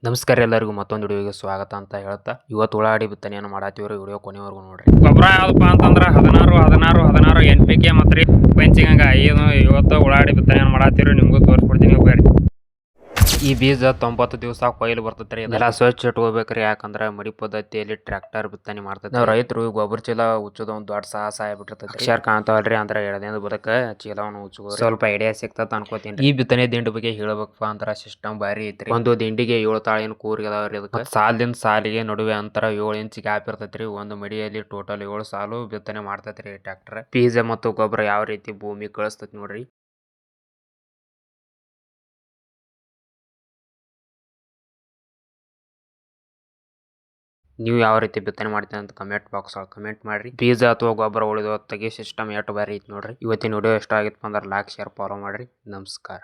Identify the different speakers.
Speaker 1: ನಮಸ್ಕಾರ ಎಲ್ಲರಿಗೂ ಮತ್ತೊಂದು ವಿಡಿಯೋಗೆ ಸ್ವಾಗತ ಅಂತ ಹೇಳ್ತಾ ಇವತ್ತು ಉಳ್ಳಾಗಡ್ಡಿ ಬಿತ್ತನೆಯನ್ನು ಮಾಡತ್ತೀವ್ರಿ. ವಿಡಿಯೋ ಕೊನೆವರೆಗೂ ನೋಡ್ರಿ.
Speaker 2: ಗೊಬ್ಬರ ಯಾವ್ದಪ್ಪ ಅಂತಂದ್ರೆ 16 NPK ಮತ್ತು ರೀ ಪಂಚಿಂಗ ಇವತ್ತು ಉಳ್ಳಾಗಡ್ಡಿ ಬಿತ್ತನೆಯನ್ನು ಮಾಡತ್ತೀವ್ರಿ. ನಿಮಗೂ ತೋರಿಸ್ಕೊಡ್ತೀನಿ ಬರ್ರಿ.
Speaker 1: ಈ ಬೀಜ 90 ದಿವಸ ಕೊಯ್ಲು ಬರ್ತೈತ್ರಿ. ಇದೆಲ್ಲ ಸ್ವಚ್ಛ ಇಟ್ಕೋಬೇಕ್ರಿ, ಯಾಕಂದ್ರೆ ಮಡಿ ಪದ್ಧತಿಯಲ್ಲಿ ಟ್ರ್ಯಾಕ್ಟರ್ ಬಿತ್ತನೆ ಮಾಡ್ತೈತಿ. ನಾವು ರೈತರು ಗೊಬ್ಬರ ಚೀಲ ಉಚ್ಚೋದ ಒಂದು ದೊಡ್ಡ ಸಾಹಸ ಆಗ್ಬಿಟ್ಟಿರ್ತೈತಿ. ಅಕ್ಷರ ಕಾಣ್ತಾವಲ್ರಿ, ಅಂದ್ರೆ ಎಡದಿಂದ ಬದಕ ಚೀಲವನ್ನು ಉಚ್ಚೋ ಸ್ವಲ್ಪ ಐಡಿಯಾ ಸಿಕ್ತತ್ ಅನ್ಕೋತೀನಿ. ಈ ಬಿತ್ತನೆ ದಿಂಡು ಬಗ್ಗೆ ಹೇಳ್ಬೇಕಪ್ಪ ಅಂದ್ರ ಸಿಸ್ಟಮ್ ಬಾರಿ ಐತ್ರಿ. ಒಂದು ದಿಂಡಿಗೆ 7 ತಾಳಿನ ಕೂರ್ಗೆ ಅದಾವ್ರಿ. ಇದಕ್ಕೆ ಸಾಲಿನ ಸಾಲಿಗೆ ನಡುವೆ ಅಂತರ 7 ಇಂಚ್ ಗ್ಯಾಪ್ ಇರ್ತೈತ್ರಿ. ಒಂದು ಮಡಿಯಲ್ಲಿ ಟೋಟಲ್ 7 ಸಾಲು ಬಿತ್ತನೆ ಮಾಡ್ತೈತ್ರಿ ಟ್ರ್ಯಾಕ್ಟರ್. ಬೀಜ ಮತ್ತು ಗೊಬ್ಬರ ಯಾವ ರೀತಿ ಭೂಮಿ ಕಳಿಸ್ತೈತಿ ನೋಡ್ರಿ. ನೀವು ಯಾವ ರೀತಿ ಬಿತ್ತನೆ ಮಾಡ್ತೀವಿ ಅಂತ ಕಮೆಂಟ್ ಬಾಕ್ಸ್ ಒಳಗೆ ಕಮೆಂಟ್ ಮಾಡ್ರಿ. ಬೀಜ ಅಥವಾ ಗೊಬ್ಬರ ಉಳಿದ ತೆಗಿ ಸಿಸ್ಟಮ್ ಎಷ್ಟು ಬಾರಿ ಐತಿ ನೋಡ್ರಿ. ಇವತ್ತಿನ ವಿಡಿಯೋ ಇಷ್ಟ ಆಗಿತ್ತು ಅಂದ್ರೆ ಲೈಕ್ ಶೇರ್ ಫಾಲೋ ಮಾಡ್ರಿ. ನಮಸ್ಕಾರ.